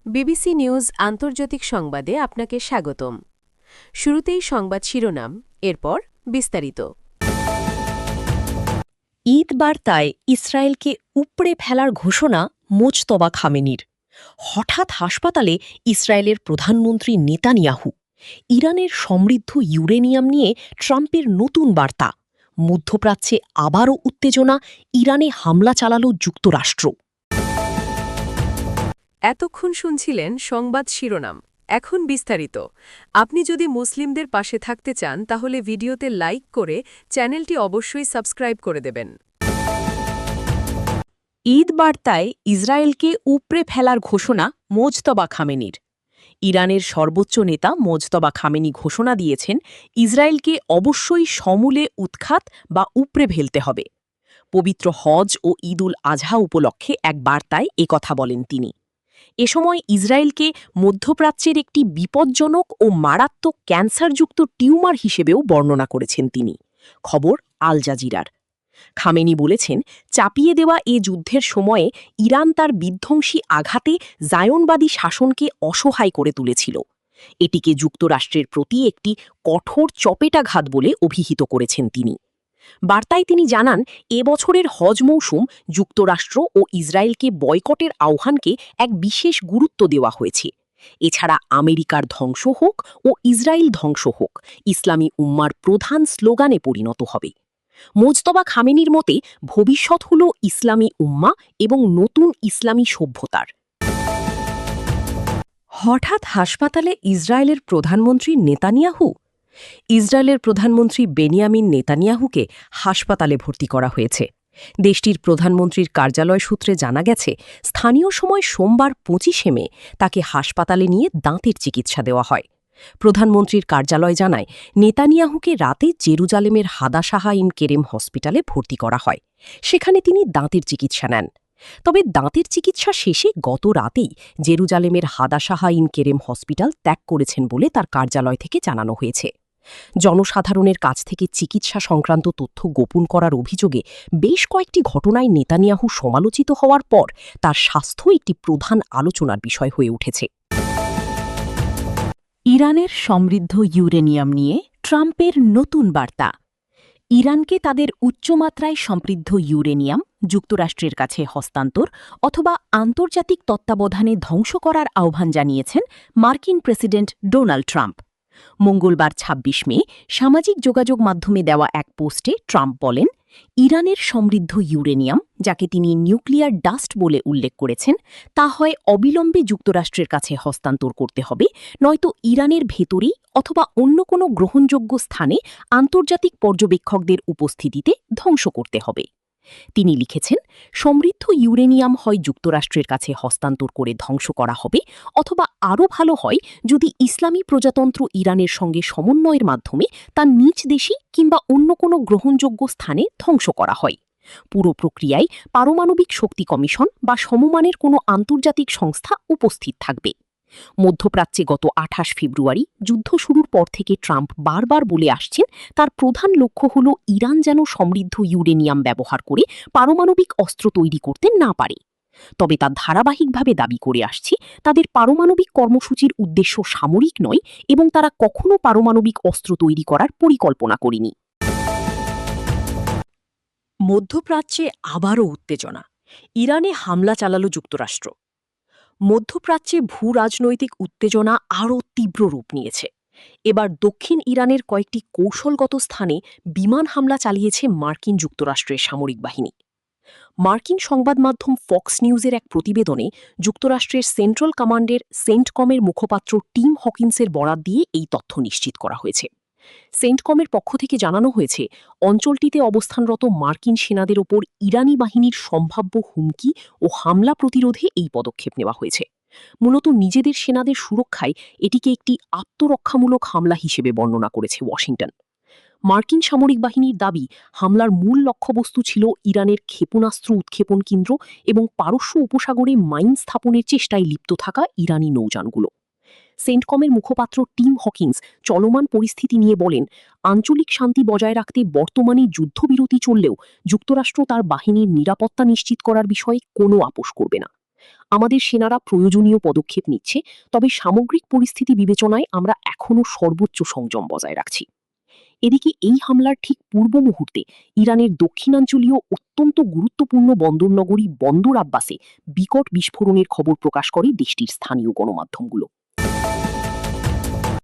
BBC news আন্তর্জাতিক সংবাদে আপনাকে স্বাগতম। শুরুতেই সংবাদ শিরোনাম, এরপর বিস্তারিত। ঈদ বার্তায় ইসরায়েলকে উপড়ে ফেলার ঘোষণা মোজতবা খামেনির। হঠাৎ হাসপাতালে ইসরায়েলের প্রধানমন্ত্রী নেতানিয়াহু। ইরানের সমৃদ্ধ ইউরেনিয়াম নিয়ে ট্রাম্পের নতুন বার্তা। মধ্যপ্রাচ্যে আবারও উত্তেজনা, ইরানে হামলা চালাল যুক্তরাষ্ট্র। এতক্ষণ শুনছিলেন সংবাদ শিরোনাম, এখন বিস্তারিত। আপনি যদি মুসলিমদের পাশে থাকতে চান তাহলে ভিডিওতে লাইক করে চ্যানেলটি অবশ্যই সাবস্ক্রাইব করে দেবেন। ঈদ বার্তায় ইসরায়েলকে উপড়ে ফেলার ঘোষণা মোজতবা খামেনির। ইরানের সর্বোচ্চ নেতা মোজতবা খামেনি ঘোষণা দিয়েছেন, ইসরায়েলকে অবশ্যই সমূলে উৎখাত বা উপড়ে ফেলতে হবে। পবিত্র হজ ও ঈদ উল আজহা উপলক্ষে এক বার্তায় একথা বলেন তিনি। এ সময় ইসরায়েলকে মধ্যপ্রাচ্যের একটি বিপজ্জনক ও মারাত্মক ক্যান্সারযুক্ত টিউমার হিসেবেও বর্ণনা করেছেন তিনি। খবর আল জাজিরার। খামেনি বলেছেন, চাপিয়ে দেওয়া এ যুদ্ধের সময়ে ইরান তার বিধ্বংসী আঘাতে জায়নবাদী শাসনকে অসহায় করে তুলেছিল। এটিকে যুক্তরাষ্ট্রের প্রতি একটি কঠোর চপেটাঘাত বলে অভিহিত করেছেন তিনি। বার্তায় তিনি জানান, এবছরের হজ মৌসুম যুক্তরাষ্ট্র ও ইসরায়েলকে বয়কটের আহ্বানকে এক বিশেষ গুরুত্ব দেওয়া হয়েছে। এছাড়া আমেরিকার ধ্বংস হোক ও ইসরায়েল ধ্বংস হোক ইসলামী উম্মার প্রধান স্লোগানে পরিণত হবে। মোজতবা খামেনির মতে ভবিষ্যৎ হল ইসলামী উম্মা এবং নতুন ইসলামী সভ্যতার। হঠাৎ হাসপাতালে ইসরায়েলের প্রধানমন্ত্রী নেতানিয়াহু। ইসরায়েলের প্রধানমন্ত্রী বেনিয়ামিন নেতানিয়াহুকে হাসপাতালে ভর্তি করা হয়েছে। দেশটির প্রধানমন্ত্রীর কার্যালয় সূত্রে জানা গেছে, স্থানীয় সময় সোমবার 25 মে তাকে হাসপাতালে নিয়ে দাঁতের চিকিৎসা দেওয়া হয়। প্রধানমন্ত্রীর কার্যালয় জানায়, নেতানিয়াহুকে রাতে জেরুজালেমের হাদাসাহা ইন কেরেম হসপিটালে ভর্তি করা হয়। সেখানে তিনি দাঁতের চিকিৎসা নেন। তবে দাঁতের চিকিৎসা শেষে গত রাতেই জেরুজালেমের হাদাসাহা ইন কেরেম হসপিটাল ত্যাগ করেছেন বলে তার কার্যালয় থেকে জানানো হয়েছে। জনসাধারণের কাছ থেকে চিকিৎসা সংক্রান্ত তথ্য গোপন করার অভিযোগে বেশ কয়েকটি ঘটনায় নেতানিয়াহু সমালোচিত হওয়ার পর তার স্বাস্থ্য একটি প্রধান আলোচনার বিষয় হয়ে উঠেছে। ইরানের সমৃদ্ধ ইউরেনিয়াম নিয়ে ট্রাম্পের নতুন বার্তা। ইরানকে তাদের উচ্চমাত্রায় সমৃদ্ধ ইউরেনিয়াম যুক্তরাষ্ট্রের কাছে হস্তান্তর অথবা আন্তর্জাতিক তত্ত্বাবধানে ধ্বংস করার আহ্বান জানিয়েছেন মার্কিন প্রেসিডেন্ট ডোনাল্ড ট্রাম্প। মঙ্গলবার ২৬ মে সামাজিক যোগাযোগ মাধ্যমে দেওয়া এক পোস্টে ট্রাম্প বলেন, ইরানের সমৃদ্ধ ইউরেনিয়াম, যাকে তিনি নিউক্লিয়ার ডাস্ট বলে উল্লেখ করেছেন, তা হয় অবিলম্বে যুক্তরাষ্ট্রের কাছে হস্তান্তর করতে হবে, নয়তো ইরানের ভেতরেই অথবা অন্য কোনো গ্রহণযোগ্য স্থানে আন্তর্জাতিক পর্যবেক্ষকদের উপস্থিতিতে ধ্বংস করতে হবে। তিনি লিখেছেন, সমৃদ্ধ ইউরেনিয়াম হয় যুক্তরাষ্ট্রের কাছে হস্তান্তর করে ধ্বংস করা হবে, অথবা আরও ভালো হয় যদি ইসলামী প্রজাতন্ত্র ইরানের সঙ্গে সমন্বয়ের মাধ্যমে তা নিজ দেশে কিংবা অন্য কোনো গ্রহণযোগ্য স্থানে ধ্বংস করা হয়। পুরো প্রক্রিয়ায় পারমাণবিক শক্তি কমিশন বা সমমানের কোনো আন্তর্জাতিক সংস্থা উপস্থিত থাকবে। মধ্যপ্রাচ্যে গত ২৮ ফেব্রুয়ারি যুদ্ধ শুরুর পর থেকে ট্রাম্প বারবার বলে আসছেন, তার প্রধান লক্ষ্য হল ইরান যেন সমৃদ্ধ ইউরেনিয়াম ব্যবহার করে পারমাণবিক অস্ত্র তৈরি করতে না পারে। তবে তা ধারাবাহিকভাবে দাবি করে আসছে, তাদের পারমাণবিক কর্মসূচির উদ্দেশ্য সামরিক নয় এবং তারা কখনো পারমাণবিক অস্ত্র তৈরি করার পরিকল্পনা করেনি। মধ্যপ্রাচ্যে আবারও উত্তেজনা, ইরানে হামলা চালাল যুক্তরাষ্ট্র। মধ্যপ্রাচ্যে ভূরাজনৈতিক উত্তেজনা আরও তীব্র রূপ নিয়েছে। এবার দক্ষিণ ইরানের কয়েকটি কৌশলগত স্থানে বিমান হামলা চালিয়েছে মার্কিন যুক্তরাষ্ট্রের সামরিক বাহিনী। মার্কিন সংবাদ মাধ্যম ফক্স নিউজের এক প্রতিবেদনে যুক্তরাষ্ট্রের সেন্ট্রাল কমান্ডের সেন্টকমের মুখপাত্র টিম হকিন্সের বরাত দিয়ে এই তথ্য নিশ্চিত করা হয়েছে। সেন্টকমের পক্ষ থেকে জানানো হয়েছে, অঞ্চলটিতে অবস্থানরত মার্কিন সেনাদের ওপর ইরানি বাহিনীর সম্ভাব্য হুমকি ও হামলা প্রতিরোধে এই পদক্ষেপ নেওয়া হয়েছে। মূলত নিজেদের সেনাদের সুরক্ষায় এটিকে একটি আত্মরক্ষামূলক হামলা হিসেবে বর্ণনা করেছে ওয়াশিংটন। মার্কিন সামরিক বাহিনীর দাবি, হামলার মূল লক্ষ্যবস্তু ছিল ইরানের ক্ষেপণাস্ত্র উৎক্ষেপণ কেন্দ্র এবং পারস্য উপসাগরে মাইন স্থাপনের চেষ্টায় লিপ্ত থাকা ইরানি নৌযানগুলো। সেন্টকমের মুখপাত্র টিম হকিন্স চলমান পরিস্থিতি নিয়ে বলেন, আঞ্চলিক শান্তি বজায় রাখতে বর্তমানে যুদ্ধবিরতি চললেও যুক্তরাষ্ট্র তার বাহিনীর নিরাপত্তা নিশ্চিত করার বিষয়ে কোনো আপোষ করবে না। আমাদের সেনারা প্রয়োজনীয় পদক্ষেপ নিচ্ছে, তবে সামগ্রিক পরিস্থিতি বিবেচনায় আমরা এখনও সর্বোচ্চ সংযম বজায় রাখছি। এদিকে এই হামলার ঠিক পূর্ব মুহূর্তে ইরানের দক্ষিণাঞ্চলীয় অত্যন্ত গুরুত্বপূর্ণ বন্দরনগরী বন্দর আব্বাসে বিকট বিস্ফোরণের খবর প্রকাশ করে দেশটির স্থানীয় গণমাধ্যমগুলো।